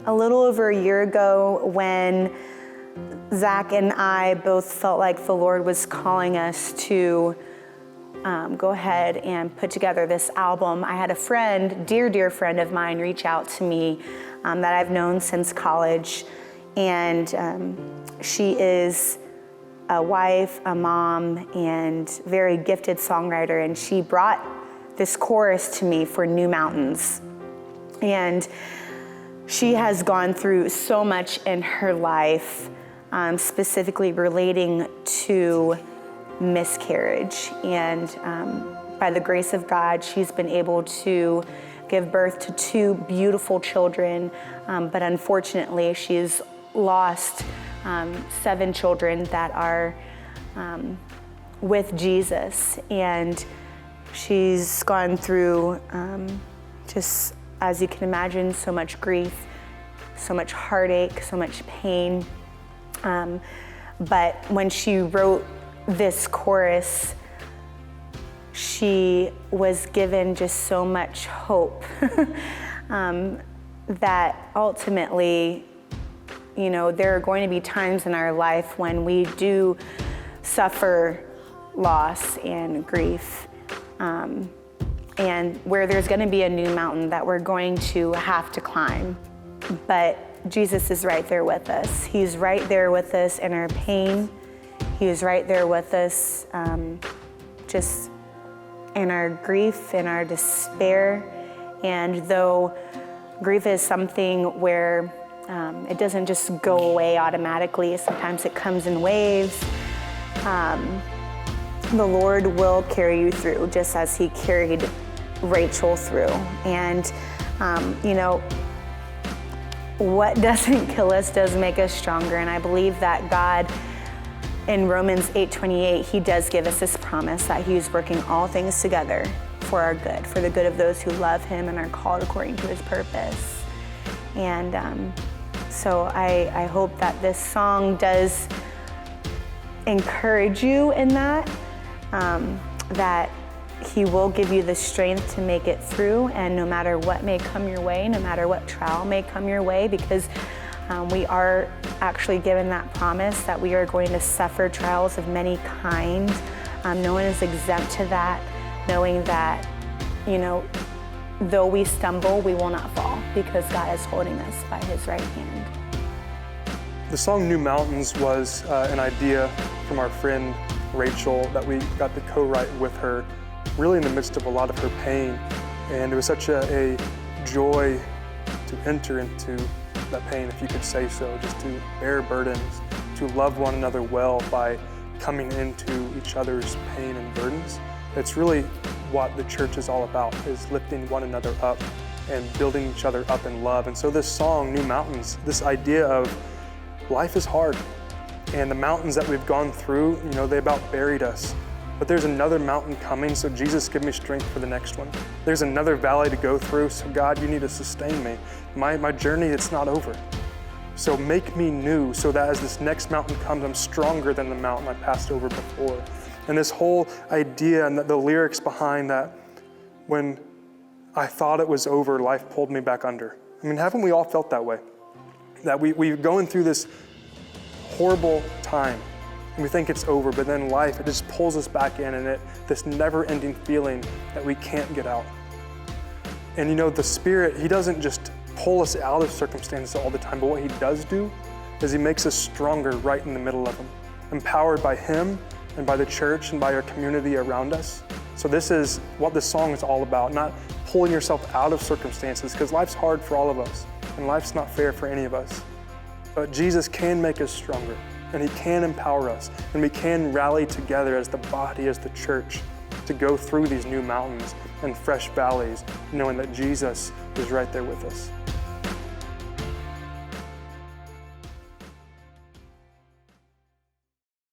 a little over a year ago when Zach and I both felt like the Lord was calling us to go ahead and put together this album. I had a friend, dear friend of mine, reach out to me that I've known since college. And she is a wife, a mom, and very gifted songwriter. And she brought this chorus to me for New Mountains. And she has gone through so much in her life, specifically relating to miscarriage. And by the grace of God, she's been able to give birth to 2 beautiful children. But unfortunately, she's lost 7 children that are with Jesus. And she's gone through just, as you can imagine, so much grief, so much heartache, so much pain. But when she wrote this chorus, she was given just so much hope that ultimately, you know, there are going to be times in our life when we do suffer loss and grief, and where there's going to be a new mountain that we're going to have to climb. But Jesus is right there with us. He's right there with us in our pain. He is right there with us just in our grief, in our despair. And though grief is something where it doesn't just go away automatically, sometimes it comes in waves, the Lord will carry you through, just as he carried Rachel through. And you know, what doesn't kill us does make us stronger. And I believe that God, in Romans 8:28, he does give us this promise that he is working all things together for our good, for the good of those who love him and are called according to his purpose. And so I hope that this song does encourage you in that, that he will give you the strength to make it through, and no matter what may come your way, no matter what trial may come your way, because we are actually given that promise that we are going to suffer trials of many kinds. No one is exempt to that, knowing that, you know, though we stumble, we will not fall, because God is holding us by his right hand. The song New Mountains was an idea from our friend Rachel that we got to co-write with her, really in the midst of a lot of her pain. And it was such a joy to enter into that pain, if you could say so, just to bear burdens, to love one another well by coming into each other's pain and burdens. It's really what the church is all about, is lifting one another up and building each other up in love. And so this song, New Mountains, this idea of life is hard, and the mountains that we've gone through, you know, they about buried us. But there's another mountain coming, so Jesus, give me strength for the next one. There's another valley to go through, so God, you need to sustain me. My journey, it's not over. So make me new, so that as this next mountain comes, I'm stronger than the mountain I passed over before. And this whole idea and the lyrics behind that, when I thought it was over, life pulled me back under. I mean, haven't we all felt that way? That we're going through this horrible time, and we think it's over, but then life, it just pulls us back in, and this never-ending feeling that we can't get out. And you know, the Spirit, he doesn't just pull us out of circumstances all the time, but what he does do is he makes us stronger right in the middle of them, empowered by him and by the church and by our community around us. So this is what this song is all about, not pulling yourself out of circumstances, because life's hard for all of us, and life's not fair for any of us. But Jesus can make us stronger, and he can empower us, and we can rally together as the body, as the church, to go through these new mountains and fresh valleys, knowing that Jesus is right there with us.